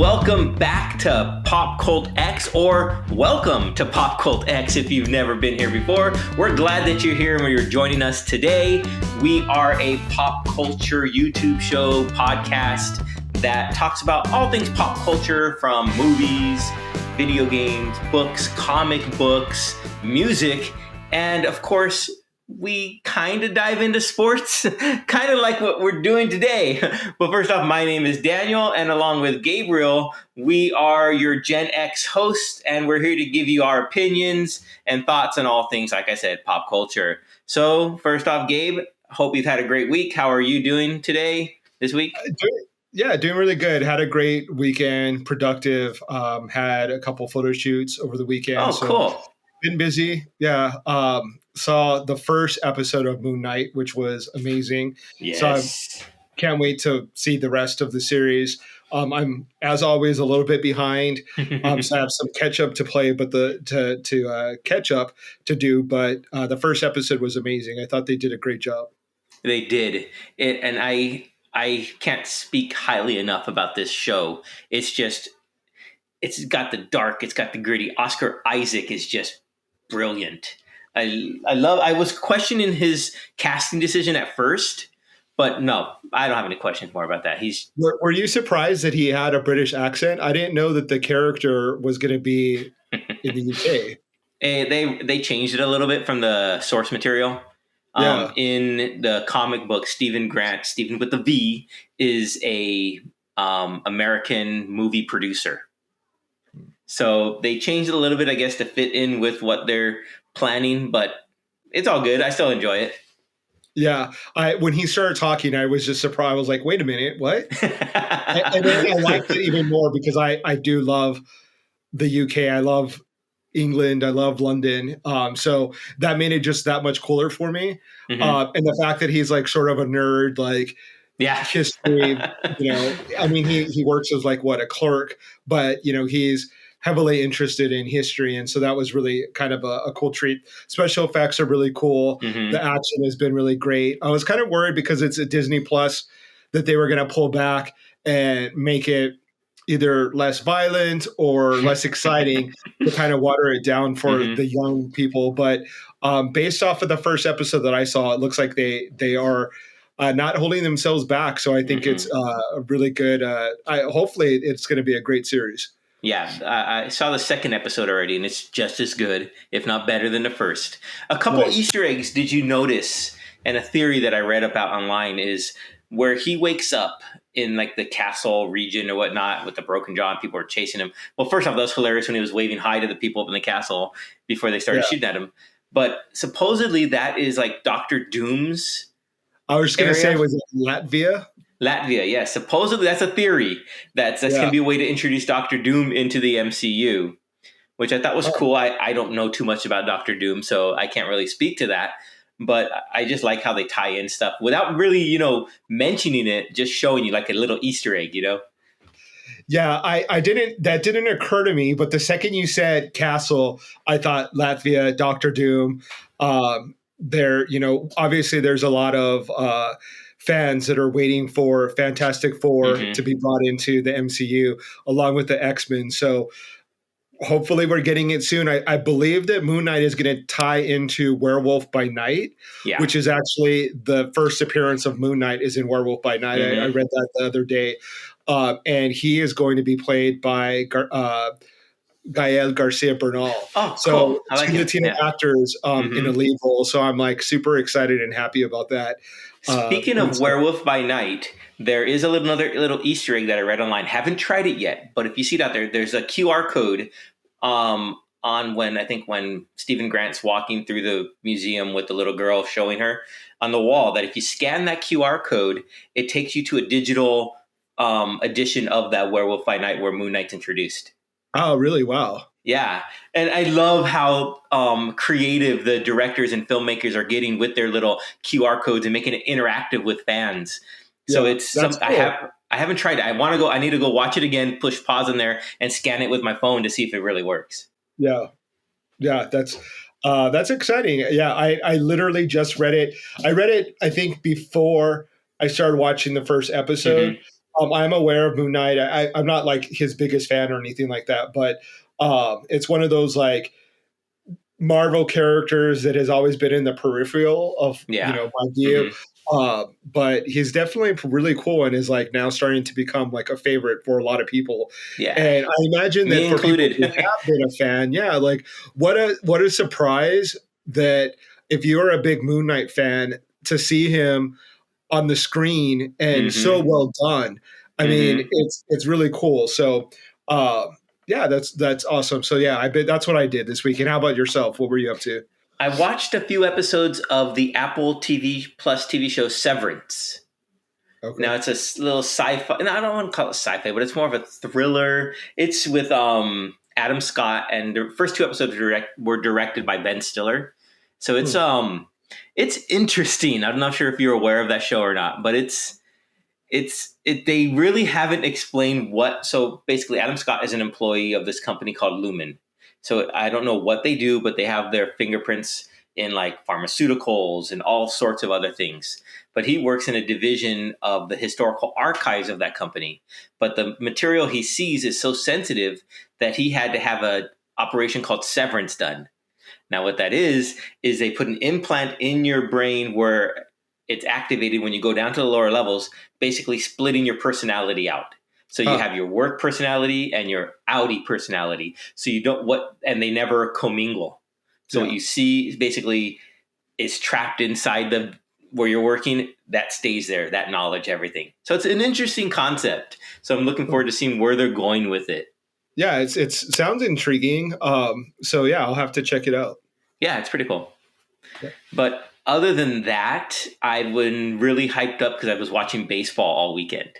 Welcome back to PopCultX, or welcome to PopCultX if you've never been here before. We're glad that you're here and you're joining us today. We are a pop culture YouTube show podcast that talks about all things pop culture, from movies, video games, books, comic books, music, and of course, we kind of dive into sports, kind of like what we're doing today. But first off, my name is Daniel, and along with Gabriel, we are your Gen X hosts, and we're here to give you our opinions and thoughts on all things, like I said, pop culture. So first off, Gabe, hope you've had a great week. How are you doing today, this week? Doing really good. Had a great weekend, productive. Had a couple photo shoots over the weekend. Oh, so cool. Been busy. Yeah. Saw the first episode of Moon Knight, which was amazing. Yes. So I can't wait to see the rest of the series. I'm, as always, a little bit behind. So I have some catch up to play, but catch up to do. But the first episode was amazing. I thought they did a great job. They did. And I can't speak highly enough about this show. It's got the dark, it's got the gritty. Oscar Isaac is just brilliant. I was questioning his casting decision at first, but no, I don't have any questions more about that. Were you surprised that he had a British accent? I didn't know that the character was going to be in the UK. They changed it a little bit from the source material. In the comic book, Stephen Grant, Stephen with the V, is a American movie producer. So they changed it a little bit, I guess, to fit in with what they're planning, but it's all good. I still enjoy it. Yeah. When he started talking, I was just surprised. I was like, wait a minute, what? and then I liked it even more because I do love the UK. I love England. I love London. So that made it just that much cooler for me. Mm-hmm. And the fact that he's like sort of a nerd, like history, I mean, he works as like a clerk, but he's heavily interested in history. And so that was really kind of a cool treat. Special effects are really cool. Mm-hmm. The action has been really great. I was kind of worried because it's a Disney Plus that they were going to pull back and make it either less violent or less exciting to kind of water it down for the young people. But based off of the first episode that I saw, it looks like they are not holding themselves back. So I think it's a really good, hopefully it's going to be a great series. Yeah, I saw the second episode already, and it's just as good, if not better than the first. A couple Easter eggs did you notice? And a theory that I read about online is where he wakes up in like the castle region or whatnot with the broken jaw and people are chasing him. Well, first off, that was hilarious when he was waving hi to the people up in the castle before they started shooting at him. But supposedly that is like Dr. Doom's I was just going to say, was it Latvia? Latvia, yes. Supposedly that's a theory. That's going to be a way to introduce Dr. Doom into the MCU, which I thought was cool. I don't know too much about Dr. Doom, so I can't really speak to that. But I just like how they tie in stuff without really, mentioning it, just showing you like a little Easter egg, Yeah, that didn't occur to me. But the second you said castle, I thought Latvia, Dr. Doom. Obviously there's a lot of fans that are waiting for Fantastic Four to be brought into the MCU along with the X-Men. So hopefully we're getting it soon. I believe that Moon Knight is going to tie into Werewolf by Night, which is actually the first appearance of Moon Knight is in Werewolf by Night. I read that the other day. And he is going to be played by Gael Garcia Bernal. Oh, so cool. I like two Latino actors in a lead role. So I'm like super excited and happy about that. Speaking of Werewolf by Night, there is another little Easter egg that I read online. Haven't tried it yet, but if you see it out there, there's a QR code on when Stephen Grant's walking through the museum with the little girl showing her on the wall, that if you scan that QR code, it takes you to a digital edition of that Werewolf by Night where Moon Knight's introduced. Oh, really? Wow. Yeah. And I love how creative the directors and filmmakers are getting with their little QR codes and making it interactive with fans. So it's cool. I haven't tried it. I need to go watch it again, push pause in there and scan it with my phone to see if it really works. Yeah. Yeah. That's exciting. Yeah. I literally just read it. I read it, I think, before I started watching the first episode. I'm aware of Moon Knight. I'm not like his biggest fan or anything like that, but it's one of those like Marvel characters that has always been in the peripheral of Yeah. my view. Hmm. But he's definitely really cool and is like now starting to become like a favorite for a lot of people. Yeah. And I imagine Me that for people included. who have been a fan, yeah, like what a surprise that if you're a big Moon Knight fan to see him on the screen and so Hmm. well done. I mean, Hmm. it's really cool. So, uh, yeah, that's awesome. So yeah, I bet that's what I did this weekend. How about yourself? What were you up to? I watched a few episodes of the Apple TV Plus TV show Severance. Okay. Now it's a little sci-fi, and I don't want to call it sci-fi, but it's more of a thriller. It's with Adam Scott, and the first two episodes were directed by Ben Stiller. So Hmm. it's interesting. I'm not sure if you're aware of that show or not, but they really haven't explained what. So basically, Adam Scott is an employee of this company called Lumen. So I don't know what they do, but they have their fingerprints in like pharmaceuticals and all sorts of other things. But he works in a division of the historical archives of that company. But the material he sees is so sensitive that he had to have a operation called severance done. Now, what that is they put an implant in your brain where it's activated when you go down to the lower levels, basically splitting your personality out. So you Huh. have your work personality and your outie personality. So you don't and they never commingle. So what Yeah. you see basically is trapped inside the where you're working. That stays there. That knowledge, everything. So it's an interesting concept. So I'm looking forward to seeing where they're going with it. Yeah, it's sounds intriguing. So yeah, I'll have to check it out. Yeah, it's pretty cool. Yeah. But other than that, I've been really hyped up because I was watching baseball all weekend.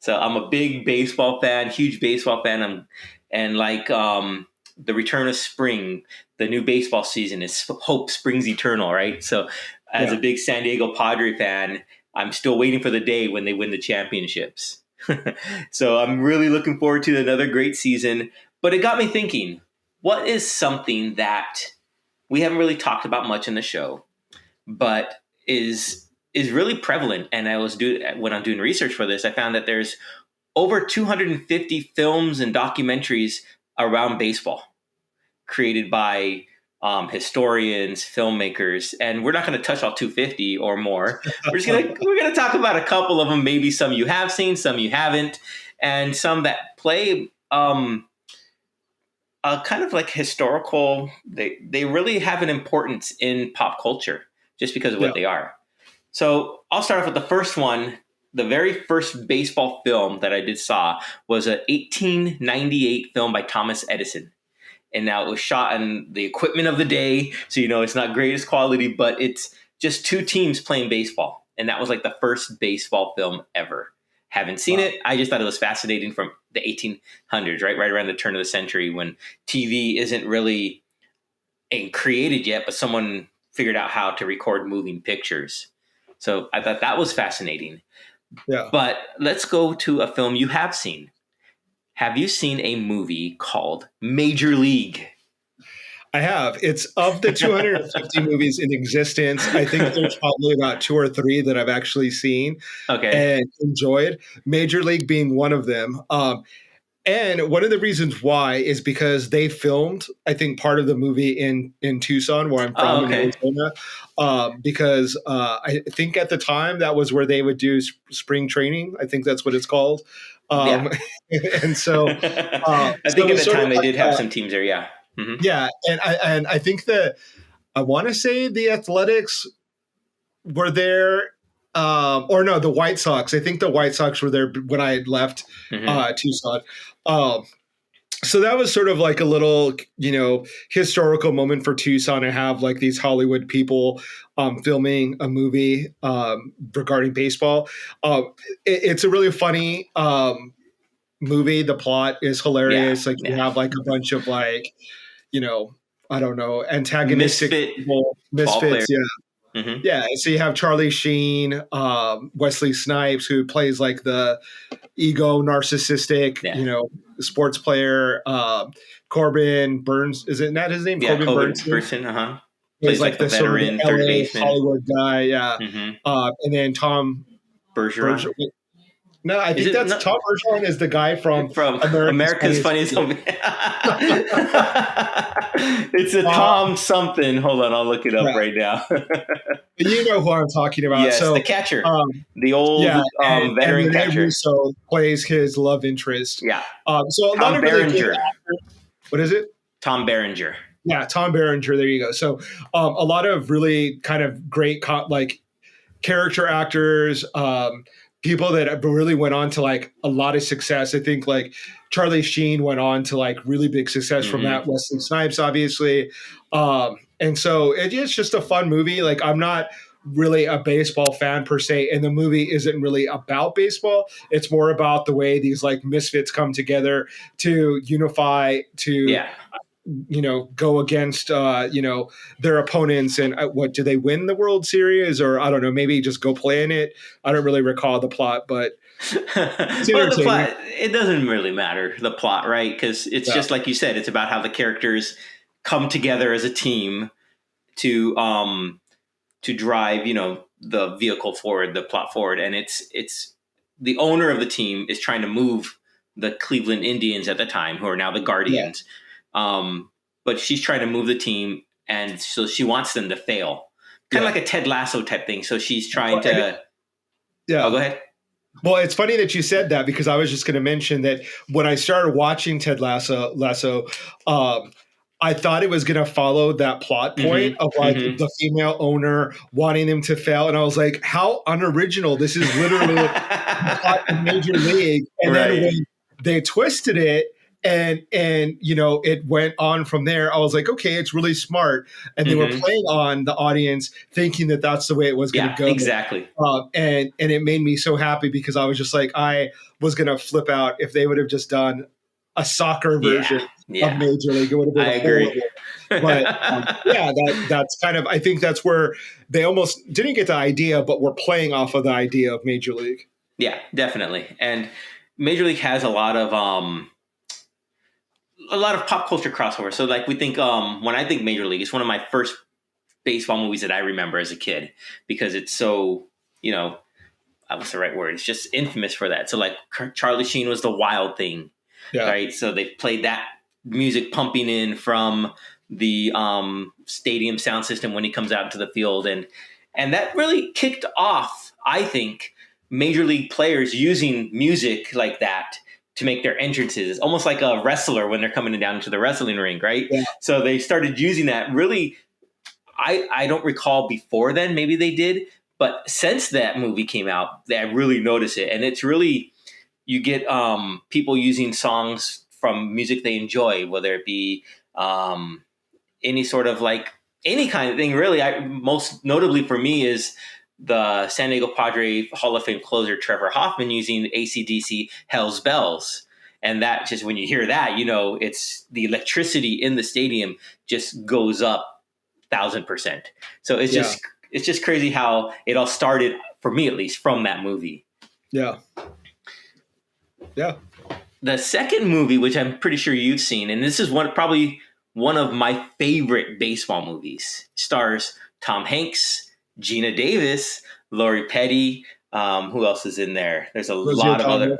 So I'm a big baseball fan, huge baseball fan. And like the return of spring, the new baseball season is hope springs eternal, right? So as a Yeah. big San Diego Padre fan, I'm still waiting for the day when they win the championships. So I'm really looking forward to another great season. But it got me thinking, what is something that we haven't really talked about much in the show, but is really prevalent? And when I'm doing research for this, I found that there's over 250 films and documentaries around baseball created by historians, filmmakers, and we're not going to touch all 250 or more. We're gonna talk about a couple of them, maybe some you have seen, some you haven't, and some that play kind of like historical. They really have an importance in pop culture just because of Yeah. what they are. So I'll start off with the first one. The very first baseball film that I did saw was an 1898 film by Thomas Edison. And now it was shot on the equipment of the day. So, it's not greatest quality, but it's just two teams playing baseball. And that was like the first baseball film ever. Haven't seen Wow. it. I just thought it was fascinating from the 1800s, right? Right around the turn of the century when TV isn't really created yet, but someone figured out how to record moving pictures. So I thought that was fascinating. Yeah. But let's go to a film you have seen. Have you seen a movie called Major League? I have. It's of the 250 movies in existence. I think there's probably about two or three that I've actually seen Okay. and enjoyed. Major League being one of them. And one of the reasons why is because they filmed, I think, part of the movie in Tucson, where I'm from Oh, in okay. Arizona. Because I think at the time that was where they would do spring training. I think that's what it's called. Yeah. And so, I so think it at was the sort of time they like, did have some teams there. Yeah. Hmm. yeah, and I think that I want to say the Athletics were there, or no, the White Sox. I think the White Sox were there when I had left Hmm. Tucson. Um, so that was sort of like a little, historical moment for Tucson to have like these Hollywood people filming a movie regarding baseball. It's a really funny movie. The plot is Yeah. hilarious. Like you Yeah. have like a bunch of like, you know, I don't know, antagonistic Misfit people, ball player. misfits. Yeah. Hmm. Yeah. So you have Charlie Sheen, Wesley Snipes, who plays like the ego narcissistic, Yeah. sports player. Corbin Burns, is it not his name? Yeah. Corbin Corbin Burns Burson. Uh-huh. plays Plays like like the the sort of the veteran third LA baseman. Hollywood guy. Yeah. Hmm. And then Tom Bergeron. Berger, No, I Is think it that's not Tom Bergeron is the guy from from America's America's Funniest Funniest Home Home? It's a Tom something. Hold on, I'll look it up yeah, right now. you know who I'm talking about. Yes, the So, catcher, um, the old yeah, and veteran Rene catcher. Russo plays his love interest. Yeah, So a lot Tom of really good Berenger. actors. What is it? Tom Berenger. Yeah, Tom Berenger. There you go. So a lot of really kind of great like character actors, people that really went on to like a lot of success. I think like Charlie Sheen went on to like really big success from Hmm. that. Wesley Snipes, obviously. And so it's just a fun movie. Like I'm not really a baseball fan per se, and the movie isn't really about baseball. It's more about the way these like misfits come together to unify, to Yeah. go against their opponents. And what do they win the World Series, or I don't know, maybe just go play in it. I don't really recall the plot, but it's Well, the entertaining. plot, it doesn't really matter, the plot, right? Because it's Yeah, just like you said, it's about how the characters come together as a team to drive, the vehicle forward, the plot forward. And it's the owner of the team is trying to move the Cleveland Indians at the time, who are now the yeah, Guardians. But she's trying to move the team, and so she wants them to fail. Kind of yeah. like a Ted Lasso type thing. So she's trying to. Oh, Yeah. go ahead. Well, it's funny that you said that, because I was just going to mention that when I started watching Ted Lasso, I thought it was going to follow that plot point of Mm-hmm. like Mm-hmm. the female owner wanting them to fail, and I was like, how unoriginal! This is literally the plot of Major League. And then Right. when they twisted it, and it went on from there, I was like, okay, it's really smart, and they were Mm-hmm. playing on the audience, thinking that that's the way it was going to Yeah, go. exactly. And it made me so happy, because I was just like, I was gonna flip out if they would have just done a soccer Yeah, version of yeah, Major League. It would have I been agree. horrible. But yeah, that's kind of, I think that's where they almost didn't get the idea, but were playing off of the idea of Major League. Yeah, definitely. And Major League has a lot of pop culture crossover. So like we think when I think Major League, it's one of my first baseball movies that I remember as a kid, because it's so, what's the right word? It's just infamous for that. So like Charlie Sheen was the wild thing, Yeah, right? So they played that music pumping in from the stadium sound system when he comes out into the field, and that really kicked off, I think, Major League players using music like that to make their entrances. It's almost like a wrestler when they're coming down into the wrestling ring, right? yeah, So they started using that really. I don't recall before then, maybe they did, but since that movie came out, I really noticed it. And it's really, you get people using songs from music they enjoy, whether it be any sort of like any kind of thing, really. Most notably for me is the San Diego Padre Hall of Fame closer, Trevor Hoffman, using AC/DC Hell's Bells. And that just, when you hear that, it's the electricity in the stadium just goes up 1,000%. So yeah, it's just crazy how it all started, for me at least, from that movie. yeah, yeah. The second movie, which I'm pretty sure you've seen, and this is probably one of my favorite baseball movies, stars Tom Hanks, Gina Davis, Lori Petty. Who else is in there? There's a Rosie lot of O'Donnell. other.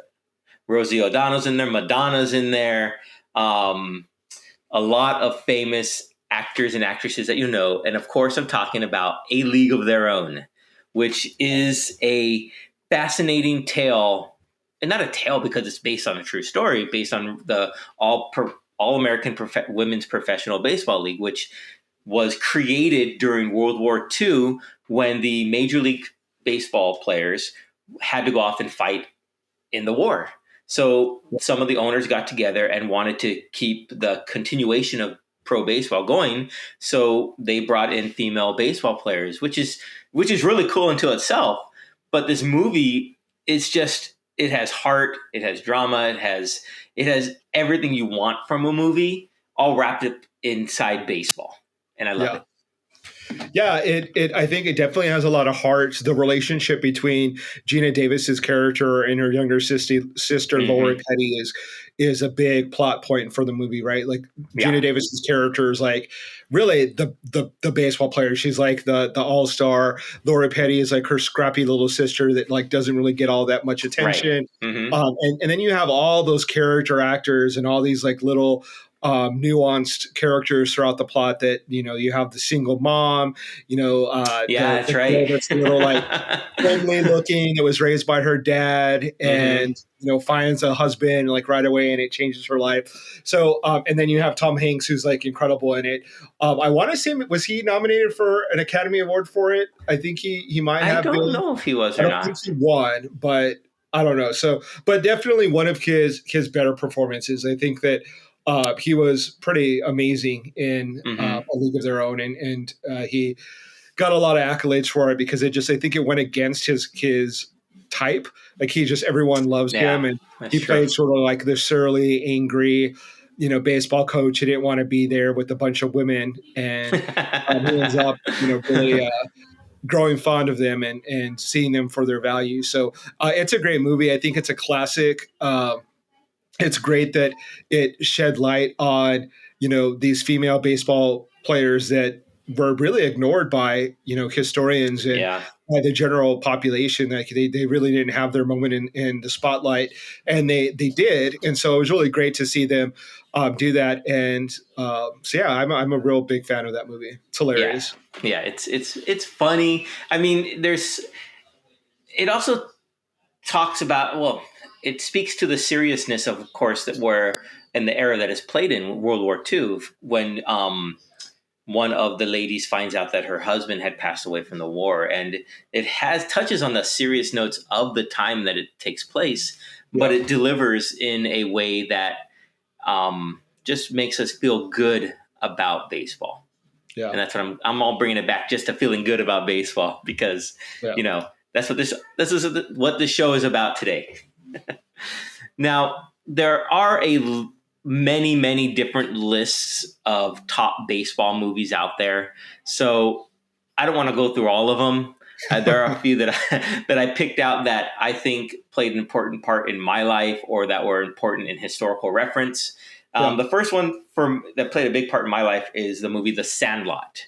Rosie O'Donnell's in there. Madonna's in there. A lot of famous actors and actresses that and of course I'm talking about A League of Their Own, which is a fascinating tale, and not a tale because it's based on a true story, based on the All American Women's Professional Baseball League, which was created during World War II, when the Major League Baseball players had to go off and fight in the war. So some of the owners got together and wanted to keep the continuation of pro baseball going. So they brought in female baseball players, which is really cool until itself. But this movie is just, it has heart, it has drama, it has everything you want from a movie, all wrapped up inside baseball. And I love Yeah. it. Yeah, I think it definitely has a lot of heart. The relationship between Gina Davis's character and her younger sister Lori Hmm. Petty is a big plot point for the movie, right? Like Yeah. Gina Davis's character is like really the baseball player. She's like the all-star. Lori Petty is like her scrappy little sister that like doesn't really get all that much Right. attention. Hmm. And then you have all those character actors and all these like little nuanced characters throughout the plot that, you have the single mom, Yeah, that's the right. girl that's a little like homely looking, that was raised by her dad Hmm. and, finds a husband like right away and it changes her life. So, and then you have Tom Hanks, who's like incredible in it. I want to say, was he nominated for an Academy Award for it? I think he might I have don't been. know if he was I or don't think not. he won, but I don't know. So, but definitely one of his better performances. I think that he was pretty amazing in Hmm. A League of Their Own, and he got a lot of accolades for it because I think it went against his type. Like everyone loves him, Yeah, and that's he true. played sort of like the surly, angry, baseball coach who didn't want to be there with a bunch of women, and he ends up, really growing fond of them and seeing them for their value. So it's a great movie. I think it's a classic. It's great that it shed light on these female baseball players that were really ignored by historians and Yeah. by the general population. Like they really didn't have their moment in the spotlight, and they did. And so it was really great to see them do that. And so yeah, I'm a real big fan of that movie. It's Yeah. hilarious. Yeah, it's funny. I mean, there's it also talks about, well, it speaks to the seriousness of course that we're in the era that is played in World War II when one of the ladies finds out that her husband had passed away from the war, and it has touches on the serious notes of the time that it takes place, but Yeah, it delivers in a way that just makes us feel good about baseball. yeah, And that's what I'm all bringing it back just to feeling good about baseball because yeah. that's what this is what this show is about today. Now there are many different lists of top baseball movies out there, so I don't want to go through all of them. There are a few that that I picked out that I think played an important part in my life or that were important in historical reference. Yeah. The first one that played a big part in my life is the movie The Sandlot.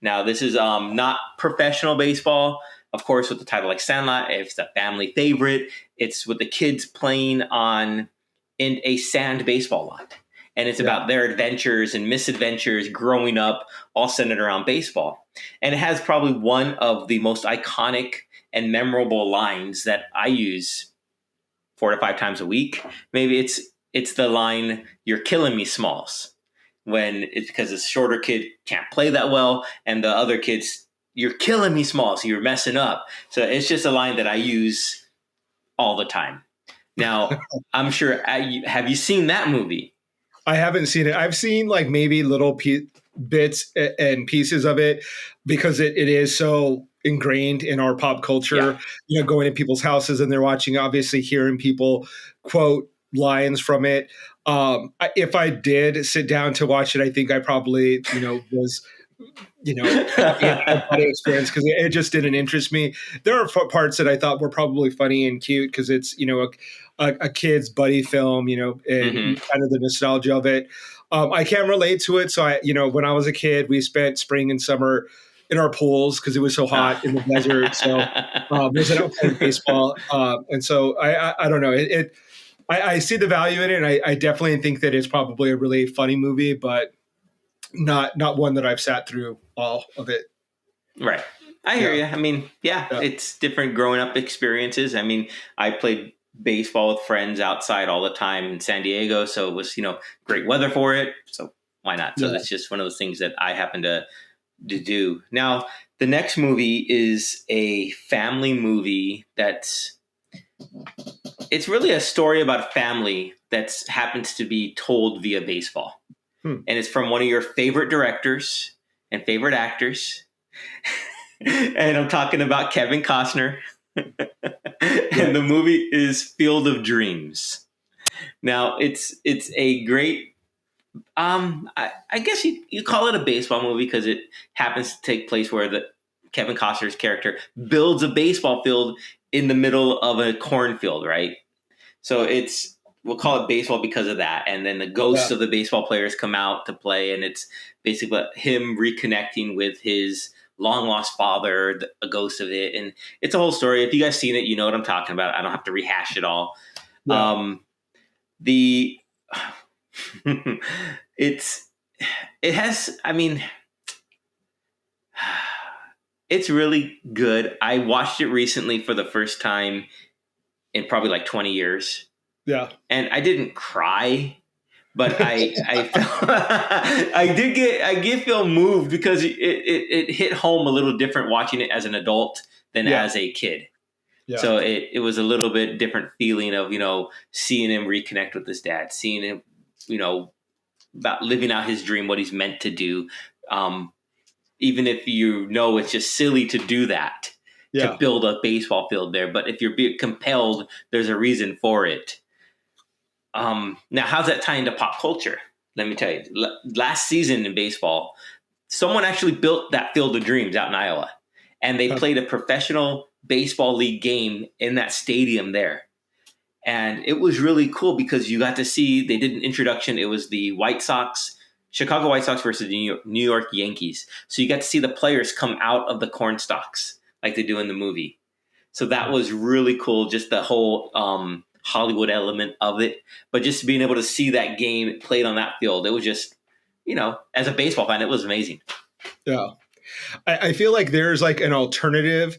Now, this is not professional baseball. Of course, with the title like Sandlot, it's a family favorite. It's with the kids playing in a sand baseball lot. And it's Yeah. about their adventures and misadventures growing up, all centered around baseball. And it has probably one of the most iconic and memorable lines that I use 4 to 5 times a week. Maybe it's the line, "You're killing me, Smalls," when it's because this shorter kid can't play that well, and the other kids, "You're killing me, Smalls. You're messing up." So it's just a line that I use all the time. Now, I'm sure. Have you seen that movie? I haven't seen it. I've seen like maybe little bits and pieces of it because it is so ingrained in our pop Yeah. culture, going to people's houses and they're watching, obviously hearing people quote lines from it. If I did sit down to watch it, I think I probably, was having an out of body experience because it just didn't interest me. There are parts that I thought were probably funny and cute because it's a kid's buddy film, and Hmm. kind of the nostalgia of it. I can relate to it. So when I was a kid, we spent spring and summer in our pools because it was so hot in the desert. So was out playing baseball, and so I don't know I see the value in it, and I definitely think that it's probably a really funny movie, but not one that I've sat through all of it. Right. I hear Yeah, you. I mean, yeah, yeah, it's different growing up experiences. I mean, I played baseball with friends outside all the time in San Diego, so it was, great weather for it. So why not? So yeah. that's just one of those things that I happen to do. Now, the next movie is a family movie that's it's really a story about a family that happens to be told via baseball. Hmm. And it's from one of your favorite directors and favorite actors. And I'm talking about Kevin Costner. Yeah, And the movie is Field of Dreams. Now, it's a great I guess you call it a baseball movie because it happens to take place where the Kevin Costner's character builds a baseball field in the middle of a cornfield, right? So we'll call it baseball because of that. And then the ghosts Yeah. of the baseball players come out to play, and it's basically him reconnecting with his long lost father, a ghost of it, and it's a whole story. If you guys seen it, you know what I'm talking about. I don't have to rehash it all. Yeah. Um, the it's it has. I mean, it's really good. I watched it recently for the first time in probably like 20 years, Yeah. and I didn't cry, but I felt I did feel moved because it hit home a little different watching it as an adult than Yeah. as a kid. Yeah. So it was a little bit different feeling of, seeing him reconnect with his dad, seeing him, about living out his dream, what he's meant to do. Even if it's just silly to do that, to Yeah. build a baseball field there. But if you're being compelled, there's a reason for it. Now, how's that tie into pop culture? Let me tell you, last season in baseball, someone actually built that Field of Dreams out in Iowa, and they played a professional baseball league game in that stadium there. And it was really cool because you got to see, they did an introduction. It was the Chicago White Sox versus the New York Yankees. So you got to see the players come out of the corn stalks like they do in the movie. So that was really cool, just the whole Hollywood element of it. But just being able to see that game played on that field, it was just, as a baseball fan, it was amazing. Yeah. I feel like there's like an alternative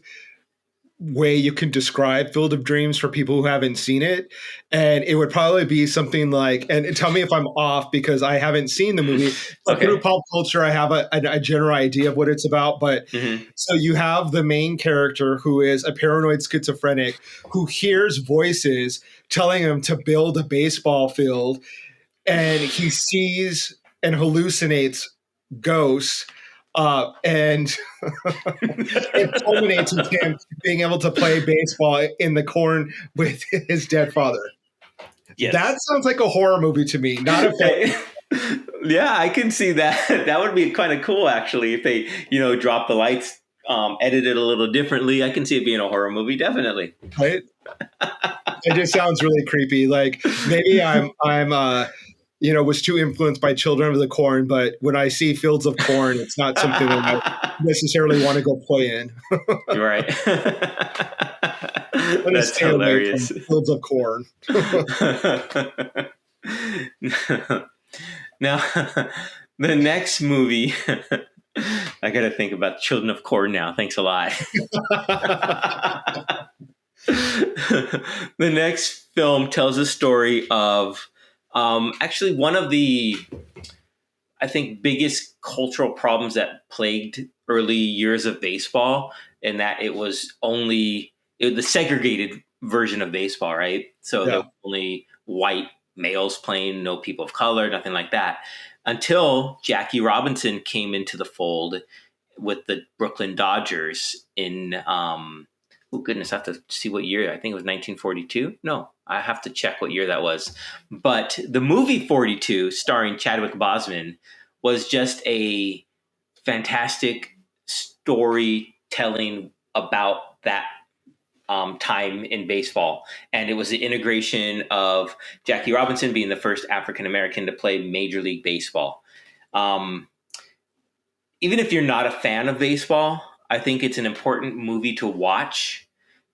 way you can describe Field of Dreams for people who haven't seen it. And it would probably be something like, and tell me if I'm off because I haven't seen the movie, but Okay. through pop culture, I have a general idea of what it's about. But Mm-hmm. so you have the main character who is a paranoid schizophrenic who hears voices telling him to build a baseball field, and he sees and hallucinates ghosts. And it culminates with him being able to play baseball in the corn with his dead father. Yes. That sounds like a horror movie to me, not a film. Yeah, I can see that. That would be kind of cool, actually, if they, drop the lights, edit it a little differently. I can see it being a horror movie, definitely. Right? It just sounds really creepy. Like maybe I'm was too influenced by Children of the Corn, but when I see Fields of Corn, it's not something that I necessarily want to go play in. You're right. Let us That's stay away from hilarious. Fields of Corn. Now, the next movie, I got to think about Children of Corn now. Thanks a lot. The next film tells a story of actually one of the, I think, biggest cultural problems that plagued early years of baseball, and that it was the segregated version of baseball, right? So there were only white males playing, no people of color, nothing like that, until Jackie Robinson came into the fold with the Brooklyn Dodgers in oh goodness, I have to see what year. I think it was 1942. No, I have to check what year that was. But the movie 42, starring Chadwick Boseman, was just a fantastic storytelling about that time in baseball. And it was the integration of Jackie Robinson being the first African-American to play Major League Baseball. Even if you're not a fan of baseball, I think it's an important movie to watch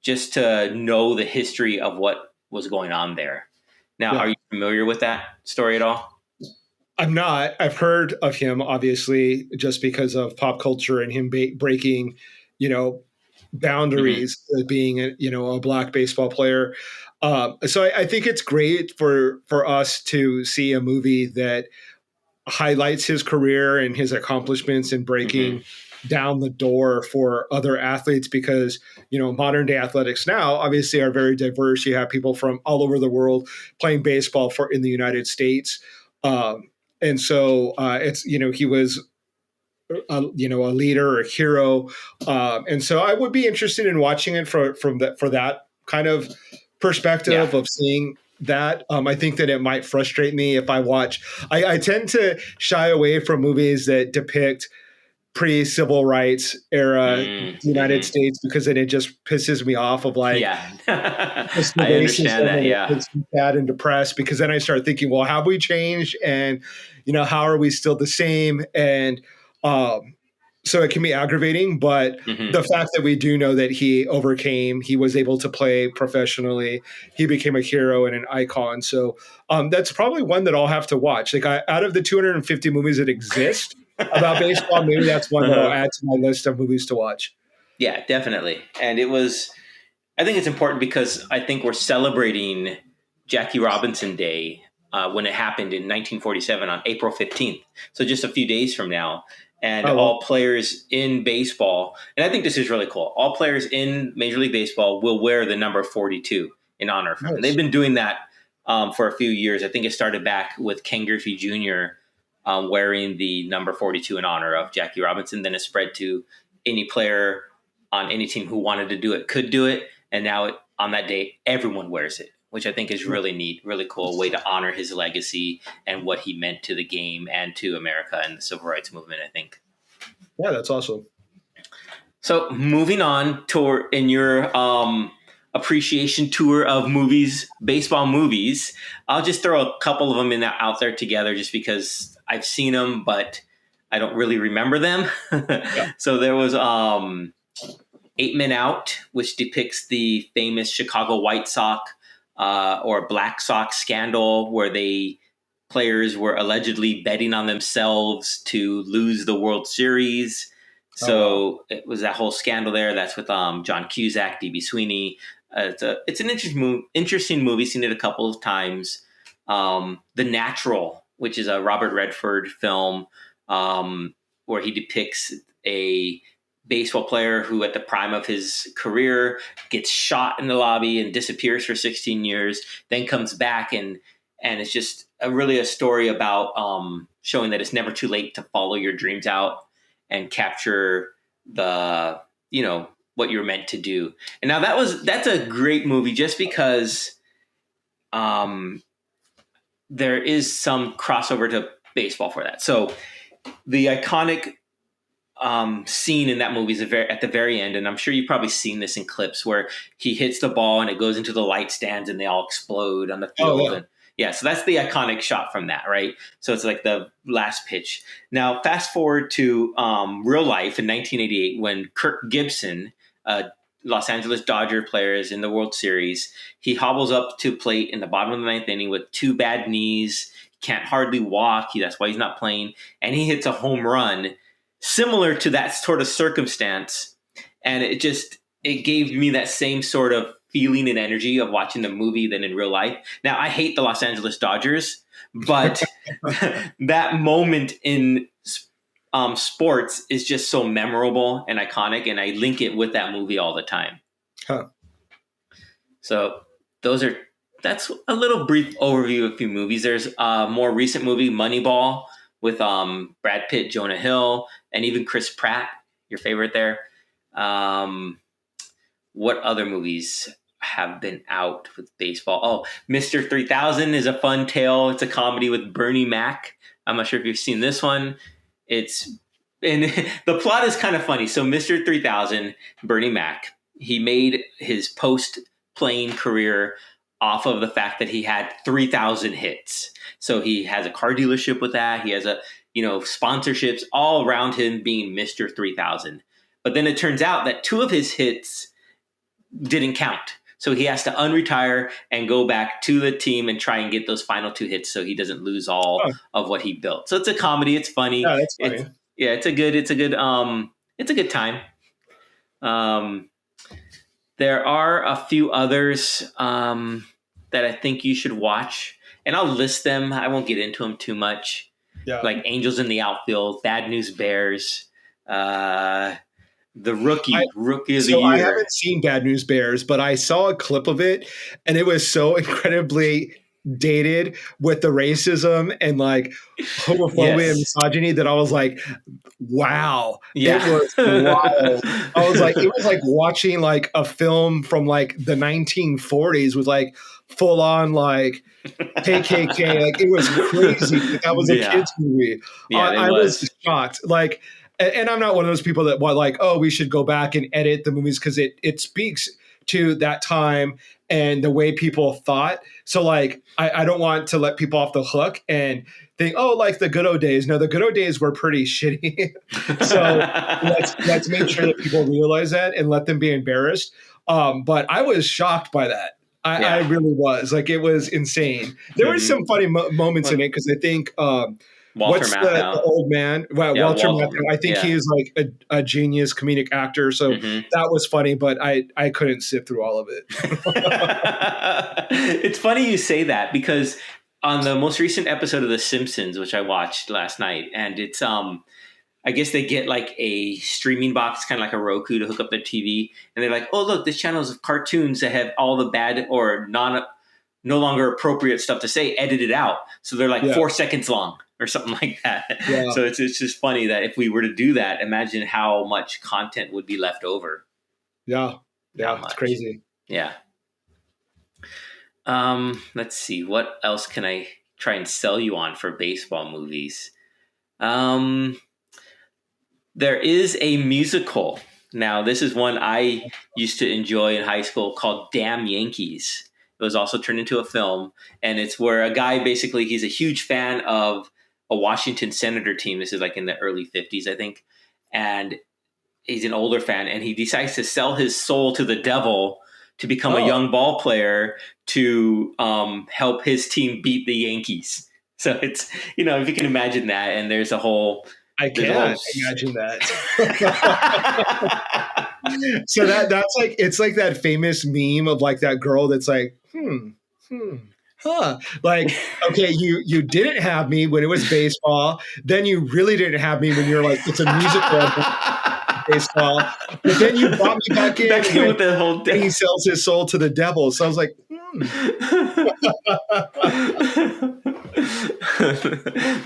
just to know the history of what was going on there. Now, Are you familiar with that story at all? I'm not. I've heard of him, obviously, just because of pop culture and him breaking, boundaries, being a black baseball player. So I think it's great for us to see a movie that highlights his career and his accomplishments in breaking down the door for other athletes, because modern day athletics now obviously are very diverse. You have people from all over the world playing baseball in the United States, and so it's he was a leader, a hero, and so I would be interested in watching it for that kind of perspective of seeing that. I think that it might frustrate me if I watch. I tend to shy away from movies that depict pre-civil rights era United Mm-hmm. States, because then it just pisses me off of like Yeah. just the I understand racism, that. and it Yeah. makes me sad and depressed, because then I start thinking, well, have we changed? And, how are we still the same? And so it can be aggravating, but Hmm. the fact that we do know that he was able to play professionally, he became a hero and an icon. So that's probably one that I'll have to watch. Like out of the 250 movies that exist about baseball, maybe that's one that I'll Uh-huh. add to my list of movies to watch. Yeah, definitely. And it was, I think it's important because I think we're celebrating Jackie Robinson Day when it happened in 1947 on April 15th. So just a few days from now. And Oh, well, all players in baseball, and I think this is really cool, all players in Major League Baseball will wear the number 42 in honor of him. And they've nice. been doing that for a few years. I think it started back with Ken Griffey Jr. Wearing the number 42 in honor of Jackie Robinson. Then it spread to any player on any team who wanted to do it could do it. And now on that day, everyone wears it, which I think is really neat, really cool way to honor his legacy and what he meant to the game and to America and the civil rights movement, I think. Yeah, that's awesome. So moving on to in your appreciation tour of movies, baseball movies, I'll just throw a couple of them out there together just because I've seen them, but I don't really remember them. Yeah. So there was 8 Men Out, which depicts the famous Chicago White Sox or Black Sox scandal where players were allegedly betting on themselves to lose the World Series. So Oh, wow. it was that whole scandal there. That's with John Cusack, D.B. Sweeney. It's an interesting movie. Seen it a couple of times. The Natural, which is a Robert Redford film where he depicts a baseball player who at the prime of his career gets shot in the lobby and disappears for 16 years, then comes back and it's just really a story about showing that it's never too late to follow your dreams out and capture the what you're meant to do. And now that's a great movie just because there is some crossover to baseball for that. So the iconic scene in that movie is at the very end, and I'm sure you've probably seen this in clips where he hits the ball and it goes into the light stands and they all explode on the Oh, field. yeah. And yeah, so that's the iconic shot from that, right? So it's like the last pitch. Now, fast forward to real life in 1988 when Kirk Gibson, Los Angeles Dodger player, is in the World Series. He hobbles up to plate in the bottom of the ninth inning with 2 bad knees. He can't hardly walk. That's why he's not playing. And he hits a home run similar to that sort of circumstance. And it gave me that same sort of feeling and energy of watching the movie than in real life. Now, I hate the Los Angeles Dodgers, but that moment in sports is just so memorable and iconic, and I link it with that movie all the time. Huh. So that's a little brief overview of a few movies. There's a more recent movie, Moneyball, with Brad Pitt, Jonah Hill, and even Chris Pratt, your favorite there. What other movies have been out with baseball? Oh, Mr. 3000 is a fun tale. It's a comedy with Bernie Mac. I'm not sure if you've seen this one. And the plot is kind of funny. So Mr. 3000, Bernie Mac, he made his post-playing career off of the fact that he had 3,000 hits. So he has a car dealership with that. He has sponsorships all around him being Mr. 3000. But then it turns out that 2 of his hits didn't count. So he has to unretire and go back to the team and try and get those final 2 hits so he doesn't lose all of what he built. So it's a comedy. It's funny. Yeah, that's funny. It's a good time. There are a few others that I think you should watch, and I'll list them. I won't get into them too much. Yeah. Like Angels in the Outfield, Bad News Bears, The Rookie of the Year. I haven't seen Bad News Bears, but I saw a clip of it, and it was so incredibly dated with the racism and like homophobia and misogyny that I was like, wow, Yeah. it was wild. I was like, it was like watching like a film from like the 1940s with like full on like KKK. Like it was crazy. That was a Yeah. kids movie. Yeah, I was shocked. Like, and I'm not one of those people that want like, oh, we should go back and edit the movies because it speaks to that time and the way people thought. So like, I don't want to let people off the hook and think, oh, like the good old days. No, the good old days were pretty shitty. So let's make sure that people realize that and let them be embarrassed. But I was shocked by that. I really was. Like, it was insane. There were some funny moments in it because I think Walter what's Matthau. the old man? Well, Yeah, Walter Walter, Matthau. I think he is like a genius comedic actor. So that was funny, but I couldn't sit through all of it. It's funny you say that because on the most recent episode of The Simpsons, which I watched last night, and it's I guess they get like a streaming box, kind of like a Roku, to hook up their TV, and they're like, "Oh, look, this channel is of cartoons that have all the bad or no longer appropriate stuff to say edited out, so they're like 4 seconds long or something like that." Yeah. So it's just funny that if we were to do that, imagine how much content would be left over. Yeah, it's crazy. Yeah. Let's see. What else can I try and sell you on for baseball movies? There is a musical. Now, this is one I used to enjoy in high school called Damn Yankees. It was also turned into a film, and it's where a guy, basically, he's a huge fan of a Washington Senator team. This is like in the early 50s, I think. And he's an older fan, and he decides to sell his soul to the devil to become a young ball player to help his team beat the Yankees. So it's, if you can imagine that, and there's a whole... I can't imagine that. So that's like, it's like that famous meme of like that girl that's like, like, okay, you didn't have me when it was baseball. Then you really didn't have me when you're like, it's a musical baseball. But then you brought me back in with the whole and he sells his soul to the devil. So I was like,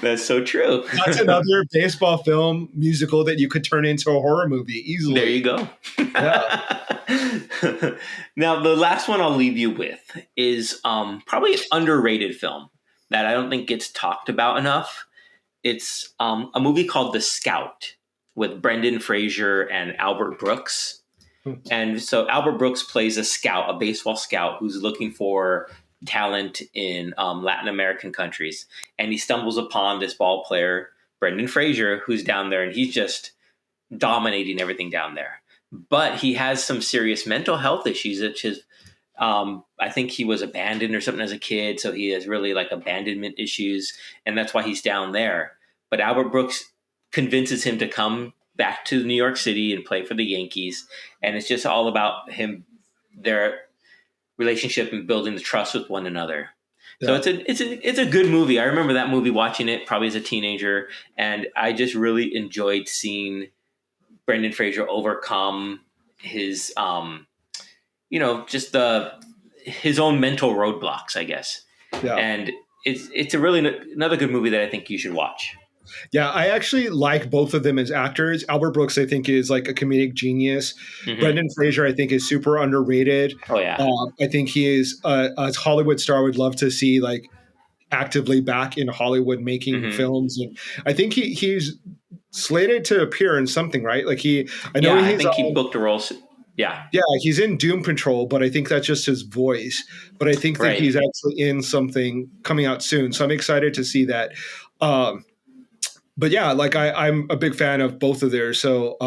That's so true. That's another baseball film musical that you could turn into a horror movie easily. There you go. Yeah. Now, the last one I'll leave you with is probably an underrated film that I don't think gets talked about enough. It's a movie called The Scout with Brendan Fraser and Albert Brooks. And so Albert Brooks plays a scout, a baseball scout, who's looking for talent in Latin American countries. And he stumbles upon this ball player, Brendan Fraser, who's down there, and he's just dominating everything down there. But he has some serious mental health issues. I think he was abandoned or something as a kid, so he has really like abandonment issues, and that's why he's down there. But Albert Brooks convinces him to come back to New York City and play for the Yankees, and it's just all about their relationship and building the trust with one another. Yeah. So it's a good movie. I remember that movie, watching it probably as a teenager, and I just really enjoyed seeing Brendan Fraser overcome his his own mental roadblocks, I guess. Yeah. And it's a really another good movie that I think you should watch. Yeah, I actually like both of them as actors. Albert Brooks, I think, is like a comedic genius. Mm-hmm. Brendan Fraser, I think, is super underrated. Oh, yeah. I think he is a Hollywood star I would love to see like actively back in Hollywood making films. And I think he's slated to appear in something, right? Like I think he booked a role. Yeah. Yeah, he's in Doom Patrol, but I think that's just his voice. But I think that he's actually in something coming out soon. So I'm excited to see that. But yeah, like I'm a big fan of both of theirs, so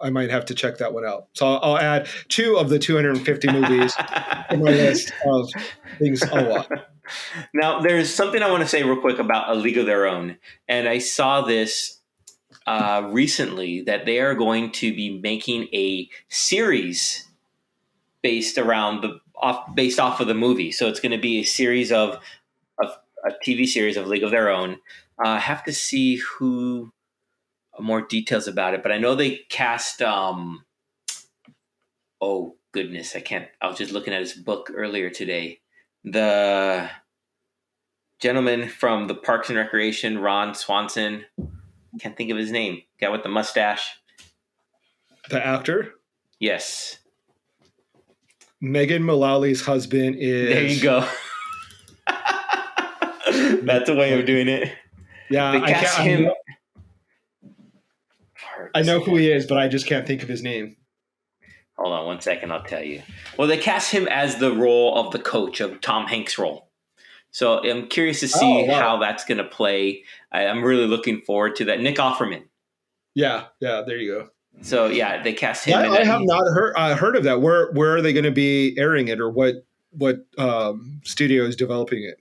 I might have to check that one out. So I'll add 2 of the 250 movies to my list of things I'll watch. Now, there's something I want to say real quick about A League of Their Own. And I saw this recently that they are going to be making a series based off of the movie. So it's going to be a series of a TV series of League of Their Own. I have to see more details about it, but I know they cast. Oh goodness, I can't. I was just looking at his book earlier today. The gentleman from the Parks and Recreation, Ron Swanson. Can't think of his name. Guy with the mustache. The actor? Yes. Megan Mullally's husband There you is. go. That's a way of doing it. Yeah, They I cast can't. him. I know who he is, but I just can't think of his name. Hold on 1 second, I'll tell you. Well, they cast him as the role of the coach of Tom Hanks' role. So I'm curious to see how that's going to play. I'm really looking forward to that. Nick Offerman. Yeah, there you go. So yeah, they cast him. I have not heard of that. Where are they going to be airing it, or what studio is developing it?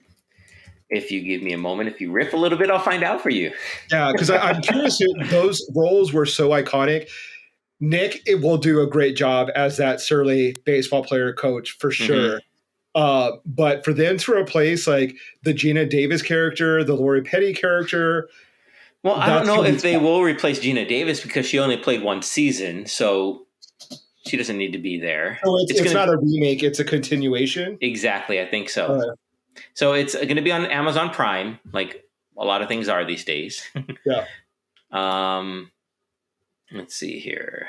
If you give me a moment, if you riff a little bit, I'll find out for you. Yeah, because I'm curious. Those roles were so iconic. Nick will do a great job as that surly baseball player coach for sure. But for them to replace like the Gina Davis character, the Lori Petty character. Well, I don't know if they will replace Gina Davis because she only played one season, so she doesn't need to be there. So it's not a remake; it's a continuation. Exactly, I think so. So it's going to be on Amazon Prime, like a lot of things are these days. Yeah. Let's see here.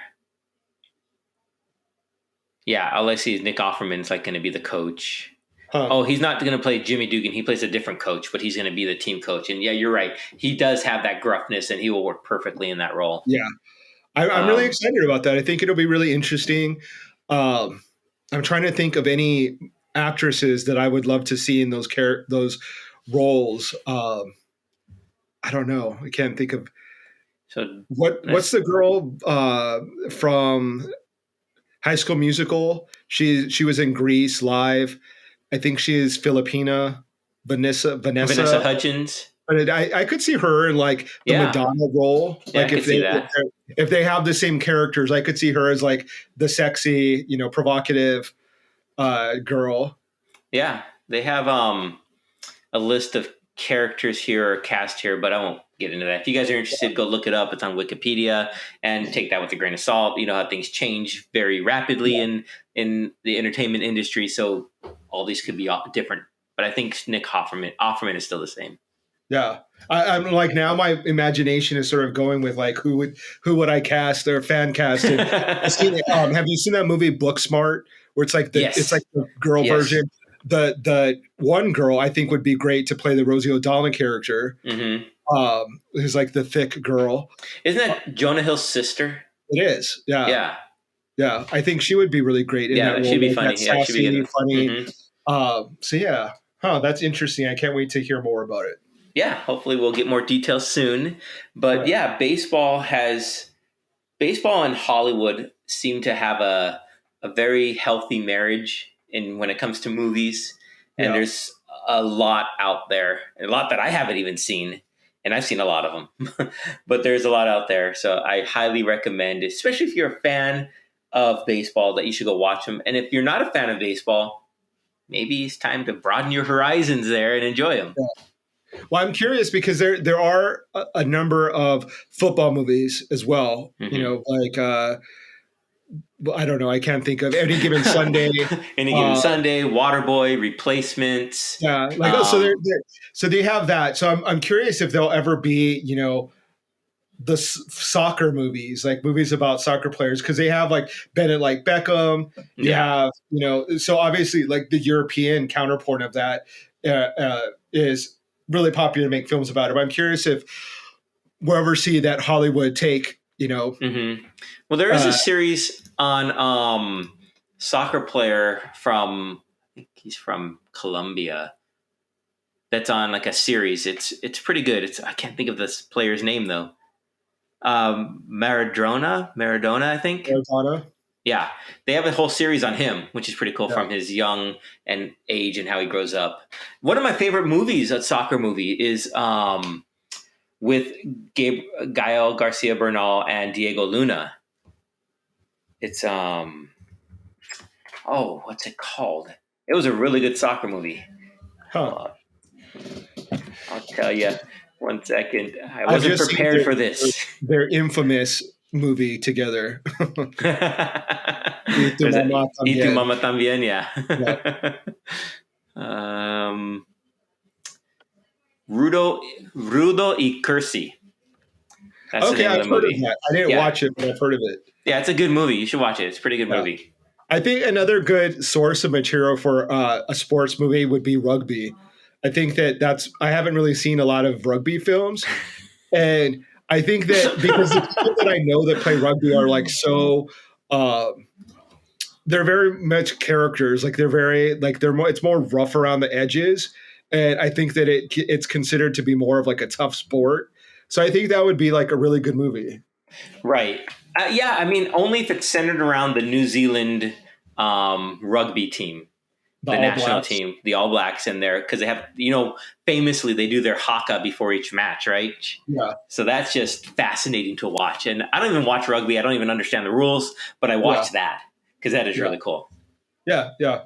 Yeah, all I see is Nick Offerman's like going to be the coach. Oh, he's not going to play Jimmy Dugan. He plays a different coach, but he's going to be the team coach. And yeah, you're right. He does have that gruffness, and he will work perfectly in that role. Yeah, I'm really excited about that. I think it'll be really interesting. I'm trying to think of any actresses that I would love to see in those roles. I don't know. I can't think of. So what's the girl from High School Musical? She was in Grease Live. I think she is Filipina. Vanessa Hudgens. But I could see her in like the Madonna role. Yeah, like if they have the same characters, I could see her as like the sexy, provocative girl. Yeah, they have a list of characters here or cast here, but I won't get into that. If you guys are interested, go look it up. It's on Wikipedia and take that with a grain of salt. You know how things change very rapidly in the entertainment industry, so all these could be different. But I think Nick Offerman is still the same. Yeah, I'm like now my imagination is sort of going with like who would I cast or fan cast? Have you seen that movie Booksmart where it's like it's like the girl version? The one girl I think would be great to play the Rosie O'Donnell character. Who's like the thick girl. Isn't that Jonah Hill's sister? It is. Yeah. I think she would be really great in that role. She'd be funny. Yeah, she'd be funny. So yeah, that's interesting. I can't wait to hear more about it. Yeah, hopefully we'll get more details soon. But yeah, baseball and Hollywood seem to have a very healthy marriage when it comes to movies. And there's a lot out there, a lot that I haven't even seen. And I've seen a lot of them, but there's a lot out there. So I highly recommend, especially if you're a fan of baseball, that you should go watch them. And if you're not a fan of baseball, maybe it's time to broaden your horizons there and enjoy them. Yeah. Well, I'm curious because there are a number of football movies as well. Like I don't know. I can't think of Any Given Sunday. Any Given Sunday, Waterboy, Replacements. Yeah, so they have that. So I'm curious if there'll ever be the soccer movies, like movies about soccer players, because they have like Bennett like Beckham. You have so obviously like the European counterpart of that is really popular to make films about it. But I'm curious if we'll ever see that Hollywood take. Well, there is a series on soccer player from, I think he's from Colombia, that's on like a series. It's pretty good. I can't think of this player's name though. Maradona, I think. Maradona. Yeah, they have a whole series on him, which is pretty cool from his young and age and how he grows up. One of my favorite movies, a soccer movie, is with Gael Garcia Bernal and Diego Luna. It's what's it called? It was a really good soccer movie. I'll tell you. 1 second. I wasn't prepared for this. Their infamous movie together. Y tu mamá también, yeah. Rudo y Cursi. That's I've heard of that. I didn't watch it, but I've heard of it. Yeah, it's a good movie. You should watch it. It's a pretty good movie. I think another good source of material for a sports movie would be rugby. I think I haven't really seen a lot of rugby films, and I think that because the people that I know that play rugby are like so, they're very much characters. Like they're very like they're more. It's more rough around the edges, and I think that it's considered to be more of like a tough sport. So I think that would be like a really good movie. Right. Yeah, I mean, only if it's centered around the New Zealand rugby team, the national team, the All Blacks in there, because they have, famously they do their haka before each match, right? Yeah. So that's just fascinating to watch. And I don't even watch rugby. I don't even understand the rules, but I watch that because that is really cool. Yeah. Yeah.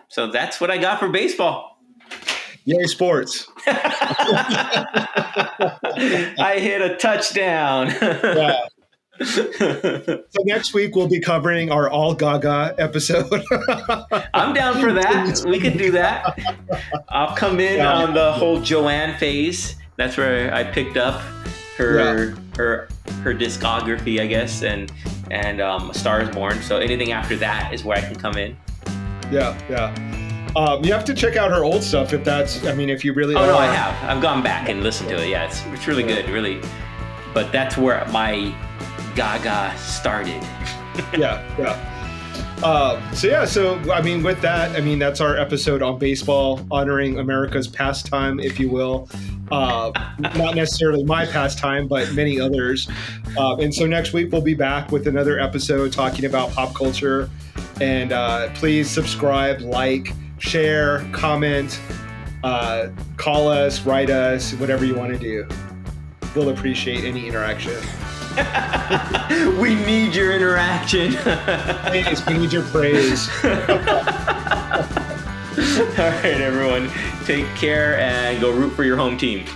So that's what I got for baseball. Yay, sports. I hit a touchdown. Yeah. So next week we'll be covering our All Gaga episode. I'm down for that. We could do that. I'll come in on the whole Joanne phase. That's where I picked up her discography, I guess, and A Star Is Born. So anything after that is where I can come in. Yeah. You have to check out her old stuff if you really. Oh no, I have. I've gone back and listened to it. Yeah, it's really good, really. But that's where my Gaga started. Yeah. So with that, that's our episode on baseball, honoring America's pastime, if you will. Not necessarily my pastime, but many others. And so next week we'll be back with another episode talking about pop culture. And please subscribe, like, share, comment, call us, write us, whatever you want to do. We'll appreciate any interaction. We need your interaction. Please, we need your praise. All right, everyone. Take care and go root for your home team.